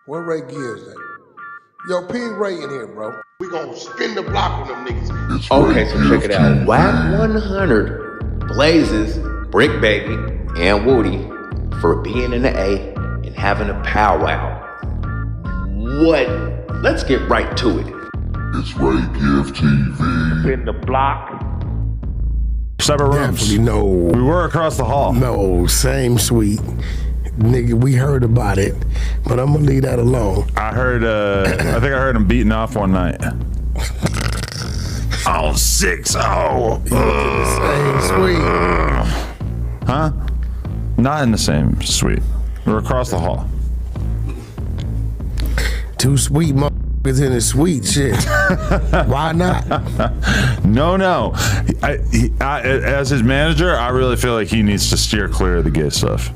Where Ray Gibbs at? Yo, ping Ray in here, bro. We gonna spin the block on them niggas. Okay, so check it out. Wack 100 blazes Bricc Baby and Woody for being in the A and having a powwow. What? Let's get right to it. It's Ray Gibbs TV. Spin the block. Separate rooms. Definitely no. We were across the hall. No, same suite. Nigga, we heard about it, but I'm gonna leave that alone. I heard, I think I heard him beating off one night. Oh, 6-0. Same suite. Huh? Not in the same suite. We were across the hall. Two sweet motherfuckers in the suite, shit. Why not? No. As his manager, I really feel like he needs to steer clear of the gay stuff.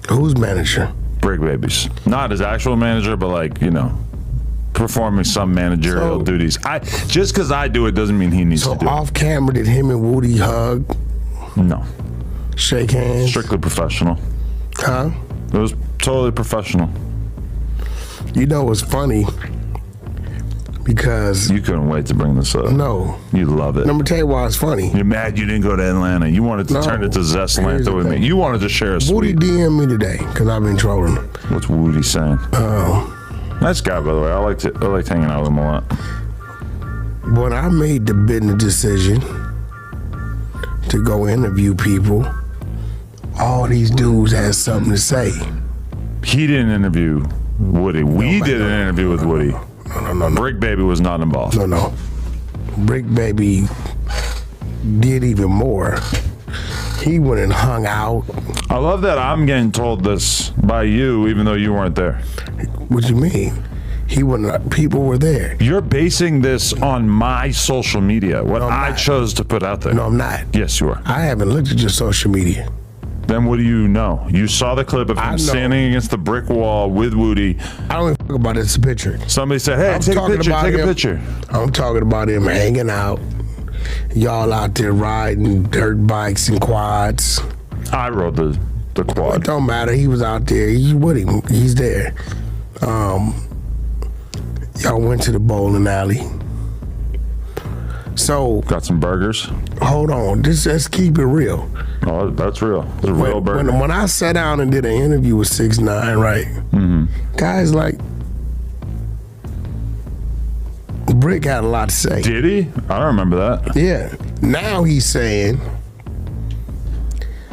Who's manager? Bricc Babies. Not his actual manager, but like, you know, performing some managerial duties. Just because I do it doesn't mean he needs to do it. So off camera, did him and Woody hug? No. Shake hands? Strictly professional. Huh? It was totally professional. You know what's funny? Because You couldn't wait to bring this up. no. You love it. Let me tell you why it's funny. You're mad you didn't go to Atlanta. You wanted to turn it to Here's Zestlanta the with me. thing. You wanted to share a Woody suite. DM me today because I've been trolling him. What's Woody saying? Nice guy, by the way. I liked hanging out with him a lot. When I made the business decision to go interview people, all these dudes had something to say. He didn't interview Woody. We did an interview with Woody. No. Bricc Baby was not involved. No. Bricc Baby did even more. He went and hung out. I love that I'm getting told this by you, even though you weren't there. What you mean? He went. People were there. You're basing this on my social media, what No, I'm I not. chose to put out there. No, I'm not. Yes, you are. I haven't looked at your social media. Then what do you know? You saw the clip of I him know. standing against the brick wall with Woody. I don't even talk about it. It's a picture. Somebody said, hey, I'm take a talking picture, about take a him. picture. I'm talking about him hanging out. Y'all out there riding dirt bikes and quads. I rode the It quad. don't matter. He was out there. He's with him. He's there. Y'all went to the bowling alley. So Got some burgers. hold on. Let's keep it real. Oh, that's real. It's a real burger. When I sat down and did an interview with 6ix9ine, right? Mm-hmm. Guys like Bricc had a lot to say. Did he? I don't remember that. Yeah. Now he's saying,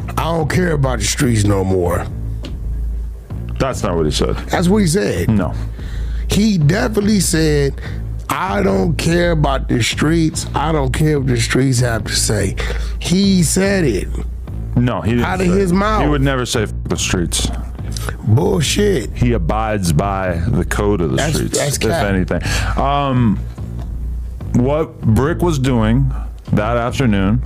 I don't care about the streets no more. That's not what he said. That's what he said. No. He definitely said, I don't care about the streets. I don't care what the streets have to say. He said it. No, he didn't. Out of say his it. mouth. He would never say F the streets. Bullshit. He abides by the code of the streets, That's if cap. anything. What Bricc was doing that afternoon,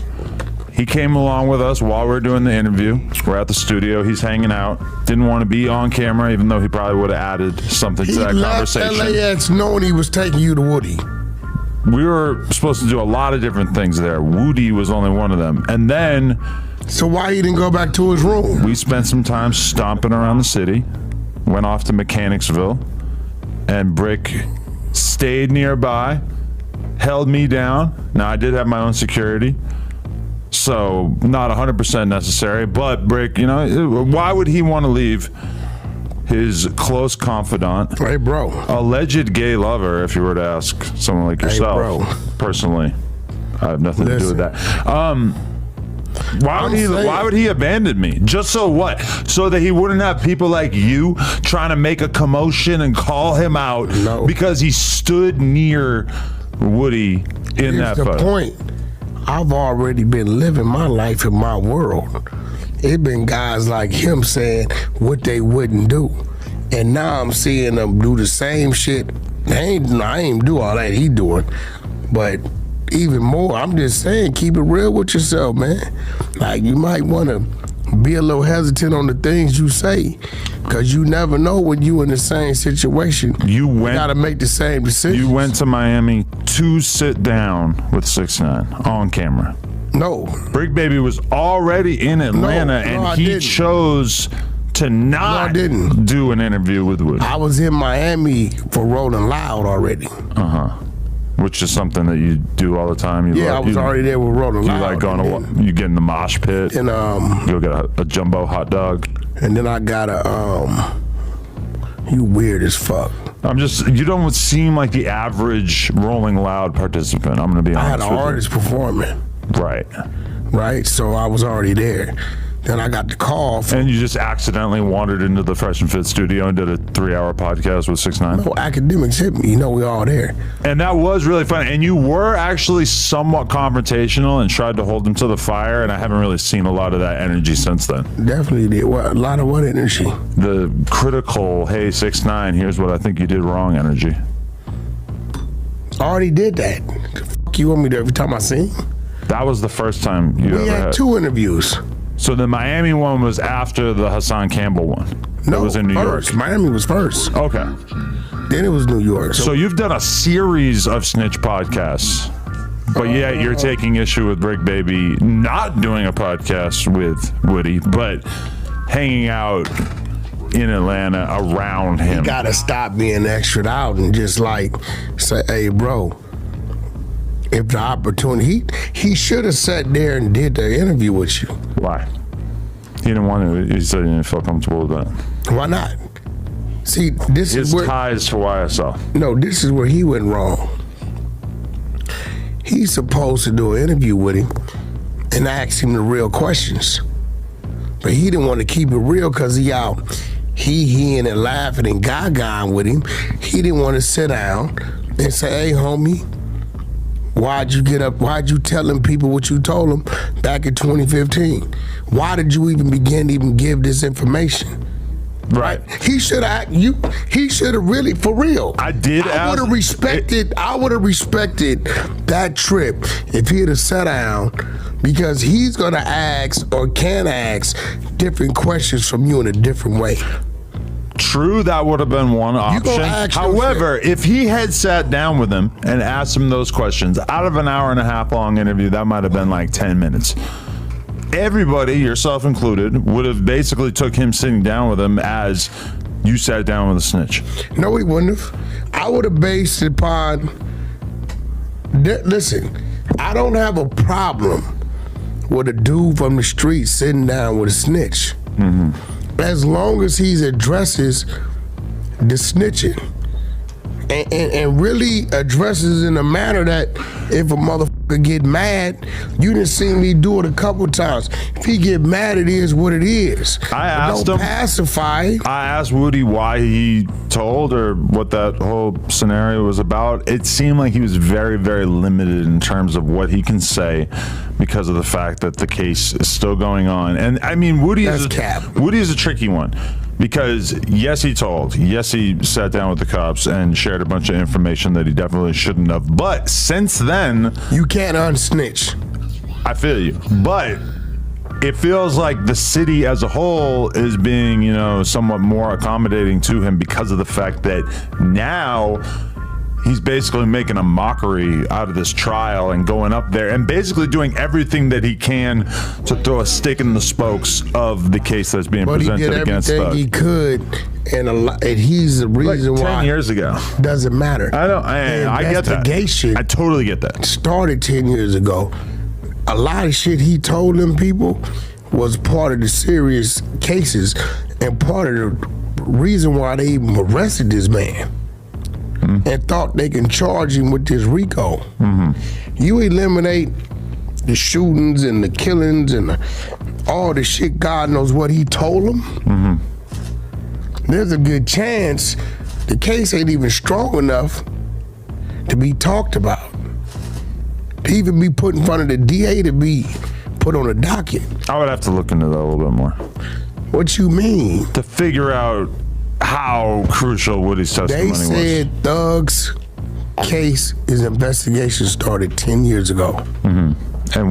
he came along with us while we were doing the interview. We're at the studio. He's hanging out. Didn't want to be on camera, even though he probably would have added something He to that left conversation. LAX knowing he was taking you to Woody. We were supposed to do a lot of different things there. Woody was only one of them. And then So why he didn't go back to his room? we spent some time stomping around the city, went off to Mechanicsville, and Bricc stayed nearby, held me down. Now, I did have my own security, so not 100% necessary, but Bricc, you know, why would he want to leave his close confidant, Hey, bro. alleged gay lover, if you were to ask someone like yourself, bro. personally? I have nothing to do with Listen. that. Why would he abandon me? Just so what? So that he wouldn't have people like you trying to make a commotion and call him out No. because he stood near Woody in Here's that the photo. point. I've already been living my life in my world. It been guys like him saying what they wouldn't do. And now I'm seeing them do the same shit. I ain't do all that he doing. But even more, I'm just saying, keep it real with yourself, man. Like, you might want to be a little hesitant on the things you say, because you never know when you in the same situation. You gotta make the same decision. You went to Miami to sit down with 6ix9ine on camera. No. Bricc Baby was already in Atlanta, No, I and he didn't. chose to not do an interview with Woody. I was in Miami for Rolling Loud already. Which is something that you do all the time. I was already there with Rolling Loud. You like going to, you get in the mosh pit and go get a jumbo hot dog. And then I got you weird as fuck. You don't seem like the average Rolling Loud participant. I'm going to be honest. I had an artist performing. Right. So I was already there. Then I got the call. And you just accidentally wandered into the Fresh and Fit studio and did a 3-hour podcast with 6ix9ine? No, academics hit me. You know, we all there. And that was really fun. And you were actually somewhat confrontational and tried to hold them to the fire. And I haven't really seen a lot of that energy since then. Definitely did. A lot of what energy? The critical, hey, 6ix9ine, here's what I think you did wrong energy. I already did that. The fuck you want me to every time I sing? That was the first time you ever had 2 interviews. So the Miami one was after the Hassan Campbell one. No, it was in New York. Miami was first. Okay. Then it was New York. So you've done a series of snitch podcasts, but yet you're taking issue with Bricc Baby not doing a podcast with Woody, but hanging out in Atlanta around him. You gotta stop being extra out and just like say, hey, bro. If the opportunity, he should have sat there and did the interview with you. Why? He didn't want to. He said he didn't feel comfortable with that. Why not? See, this His is where ties to YSL. No, this is where he went wrong. He's supposed to do an interview with him and ask him the real questions, but he didn't want to keep it real because he out he-heing and laughing and gaga with him. He didn't want to sit down and say, hey, homie. Why'd you get up? Why'd you telling people what you told them back in 2015? Why did you even begin to even give this information? Right. He should have. He should have really, for real. I did. I would have respected. I would have respected that trip if he'd have sat down, because he's gonna ask or can ask different questions from you in a different way. True, that would have been one option. However, if he had sat down with him and asked him those questions, out of an hour and a half long interview, that might have been like 10 minutes. Everybody, yourself included, would have basically took him sitting down with him as you sat down with a snitch. No, he wouldn't have. I would have based it upon, listen, I don't have a problem with a dude from the street sitting down with a snitch. As long as he addresses the snitching and really addresses in a manner that if a motherfucker get mad, you done seen me do it a couple times. If he get mad, it is what it is. I asked him. Pacify. I asked Woody why he told or what that whole scenario was about. It seemed like he was very, very limited in terms of what he can say because of the fact that the case is still going on. And I mean, Woody is a tricky one. Because yes, he told. Yes, he sat down with the cops and shared a bunch of information that he definitely shouldn't have. But since then, you can't unsnitch. I feel you. But it feels like the city as a whole is being, you know, somewhat more accommodating to him because of the fact that now he's basically making a mockery out of this trial and going up there and basically doing everything that he can to throw a stick in the spokes of the case that's being presented against us. But he did everything he could, and he's the reason like 10 why. 10 years ago. Doesn't matter. I know. I get that. Investigation I totally get that. Started 10 years ago. A lot of shit he told them people was part of the serious cases and part of the reason why they even arrested this man. And thought they can charge him with this RICO. You eliminate the shootings and the killings and all the shit, God knows what he told them. There's a good chance the case ain't even strong enough to be talked about, to even be put in front of the DA to be put on a docket. I would have to look into that a little bit more. What you mean? To figure out how crucial Woody's testimony was. They said Thug's case, his investigation started 10 years ago. And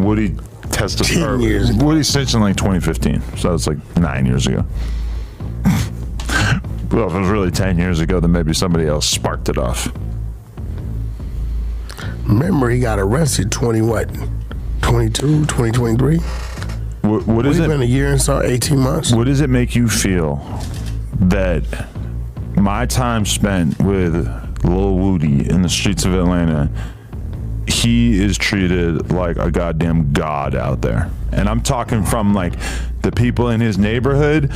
Woody testified. 10 years ago. Woody snitched in like 2015, so that's like 9 years ago. Well, if it was really 10 years ago, then maybe somebody else sparked it off. Remember, he got arrested 2023? What is It's it? been a year and so 18 months. What does it make you feel that my time spent with Lil Woody in the streets of Atlanta, he is treated like a goddamn god out there? And I'm talking from like the people in his neighborhood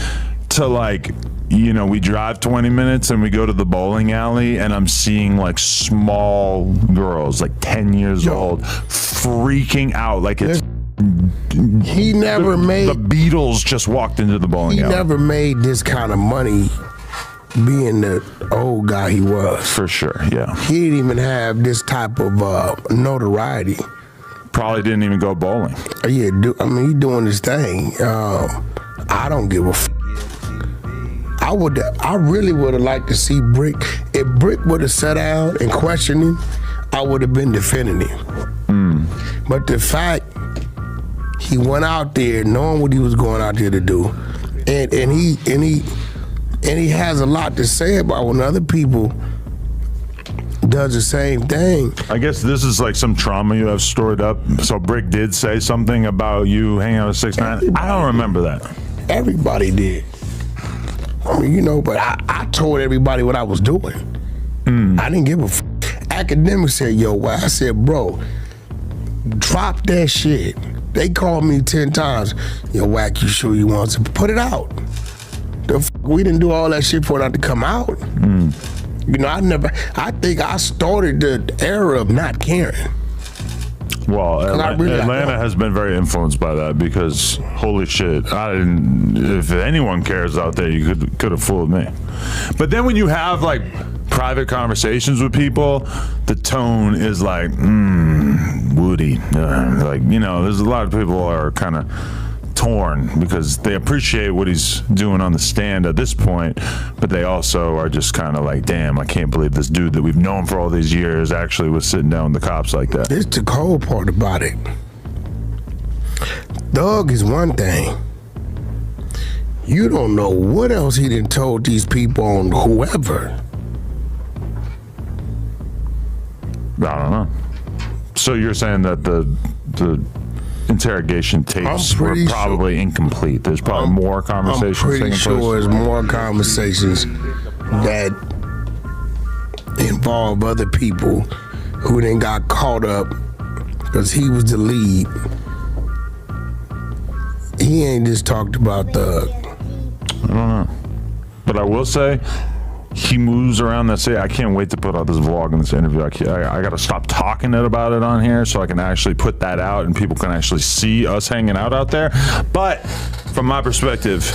to like, you know, we drive 20 minutes and we go to the bowling alley and I'm seeing like small girls, like 10 years old, freaking out like it's He never made the Beatles just walked into the bowling alley. He never made this kind of money being the old guy he was. For sure, yeah. He didn't even have this type of notoriety. Probably didn't even go bowling. Yeah, I mean, he doing his thing. I don't give a f. I really would have liked to see Bricc. If Bricc would have sat down and questioned him, I would have been defending him. But the fact he went out there knowing what he was going out there to do, and he has a lot to say about when other people does the same thing. I guess this is like some trauma you have stored up. So Bricc did say something about you hanging out with 6ix9ine. I don't remember that. Everybody did. I mean, you know, but I told everybody what I was doing. I didn't give a f. Academics said, yo, Wack. I said, bro, drop that shit. They called me 10 times. Yo, Wack, you sure you want to put it out? The f, we didn't do all that shit for it not to come out. You know, I think I started the era of not caring. Well, Atlanta has been very influenced by that because holy shit, if anyone cares out there, you could have fooled me. But then when you have like private conversations with people, the tone is like, Woody. Like, you know, there's a lot of people are kind of torn because they appreciate what he's doing on the stand at this point, but they also are just kind of like, damn, I can't believe this dude that we've known for all these years actually was sitting down with the cops like that. It's the cold part about it. Thug is one thing. You don't know what else he done told these people on whoever. I don't know. So you're saying that the interrogation tapes were probably incomplete. There's probably more conversations. I'm pretty sure there's more conversations that involve other people who then got caught up because he was the lead. He ain't just talked about Thug. I don't know. But I will say, he moves around that city. I can't wait to put out this vlog and this interview. I got to stop talking about it on here so I can actually put that out and people can actually see us hanging out there. But from my perspective,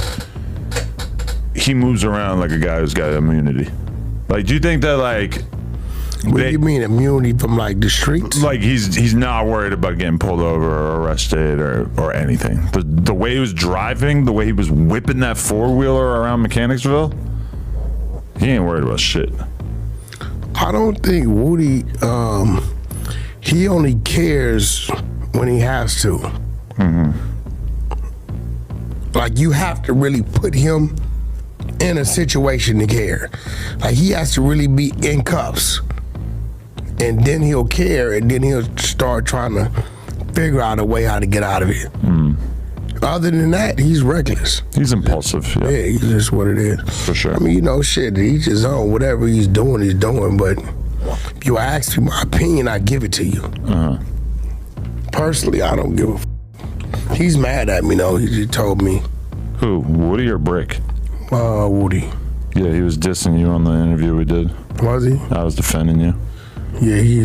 he moves around like a guy who's got immunity. Like, do you think that like... What do you mean immunity from like the streets? Like he's not worried about getting pulled over or arrested or anything. The way he was driving, the way he was whipping that four-wheeler around Mechanicsville, he ain't worried about shit. I don't think Woody, he only cares when he has to. Like, you have to really put him in a situation to care. Like, he has to really be in cuffs. And then he'll care, and then he'll start trying to figure out a way how to get out of it. Other than that, he's reckless. He's impulsive. Yeah, he's just what it is. For sure. I mean, you know, shit, he's his own. Whatever he's doing. But if you ask me my opinion, I give it to you. Personally, I don't give a f. He's mad at me, though. He just told me. Who, Woody or Bricc? Woody. Yeah, he was dissing you on the interview we did. Was he? I was defending you. Yeah, he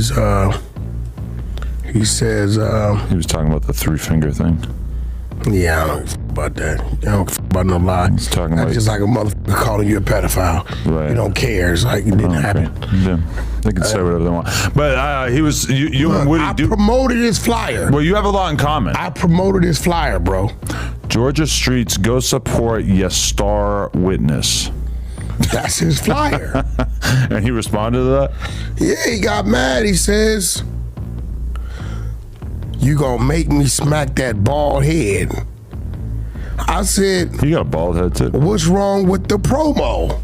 says, he was talking about the three-finger thing. Yeah, I don't f about that. I don't f about no lie. He's talking That's like, just like a motherfucker calling you a pedophile. Right. You don't care. It's like it didn't happen. Yeah. They can say whatever they want. But he was, you Look, and Woody I promoted his flyer. Well, you have a lot in common. I promoted his flyer, bro. Georgia Streets, go support your star witness. That's his flyer. And he responded to that? Yeah, he got mad. He says, you gonna make me smack that bald head. I said, he got a bald head too. What's wrong with the promo?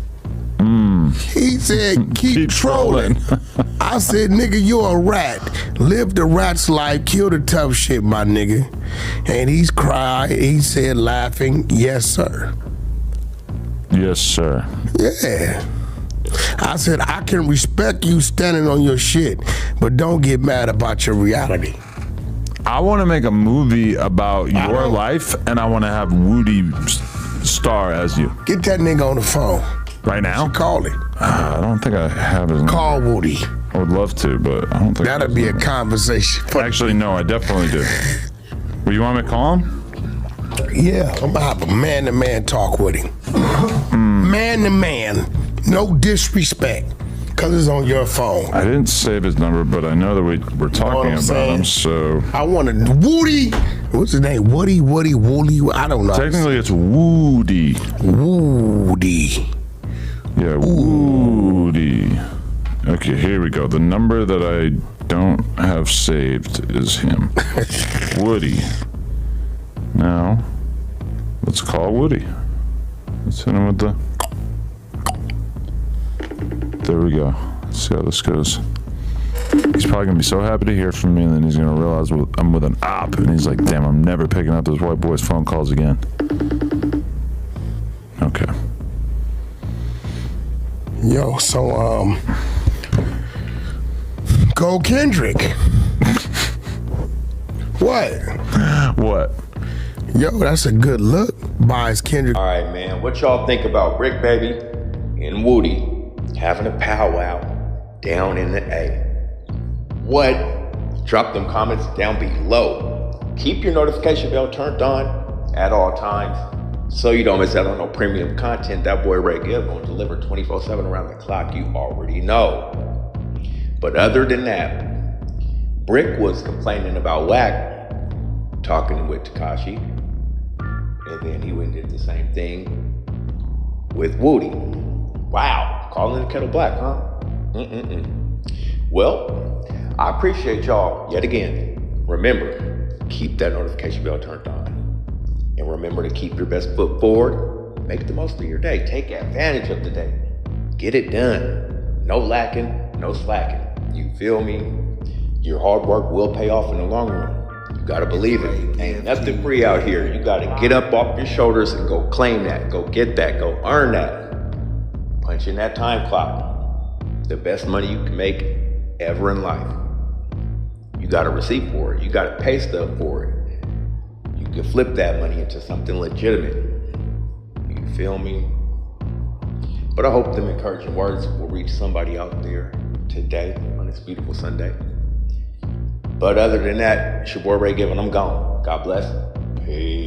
He said, keep trolling. I said, nigga, you're a rat. Live the rat's life, kill the tough shit, my nigga. And he's cried, he said, laughing, yes, sir. Yes, sir. Yeah. I said, I can respect you standing on your shit, but don't get mad about your reality. I want to make a movie about your life, and I want to have Woody star as you. Get that nigga on the phone. Right now? Call him. I don't think I have his Call number. Woody. I would love to, but I don't think That'll be a conversation. Actually, no, I definitely do. Well, you want me to call him? Yeah, I'm gonna have a man-to-man talk with him. Man-to-man. No disrespect, because it's on your phone. I didn't save his number, but I know that we're talking about him, so... I wanted Woody. What's his name? Woody, I don't know. Technically, it's Woody. Woody. Yeah, Woody. Okay, here we go. The number that I don't have saved is him. Woody. Now, let's call Woody. Let's hit him with the... There we go. Let's see how this goes. He's probably gonna be so happy to hear from me, and then he's gonna realize I'm with an op, and he's like, damn, I'm never picking up those white boys' phone calls again. Okay. Yo, so, go Kendrick. What? What? Yo, that's a good look. Buys Kendrick. All right, man. What y'all think about Bricc Baby and Woody having a powwow down in the A? What? Drop them comments down below. Keep your notification bell turned on at all times so you don't miss out on no premium content. That boy Ray Gibb gonna deliver 24/7 around the clock. You already know. But other than that, Bricc was complaining about Wack talking with Tekashi, and then he went and did the same thing with Woody. Wow, calling the kettle black, huh? Well, I appreciate y'all yet again. Remember, keep that notification bell turned on. And remember to keep your best foot forward. Make the most of your day. Take advantage of the day. Get it done. No lacking, no slacking. You feel me? Your hard work will pay off in the long run. You gotta believe it. Ain't nothing free out here. You gotta get up off your shoulders and go claim that. Go get that. Go earn that. Punch in that time clock. The best money you can make ever in life. You got a receipt for it. You got a pay stub for it. You can flip that money into something legitimate. You feel me? But I hope them encouraging words will reach somebody out there today on this beautiful Sunday. But other than that, it's your boy Ray Gibb, and I'm gone. God bless. Peace.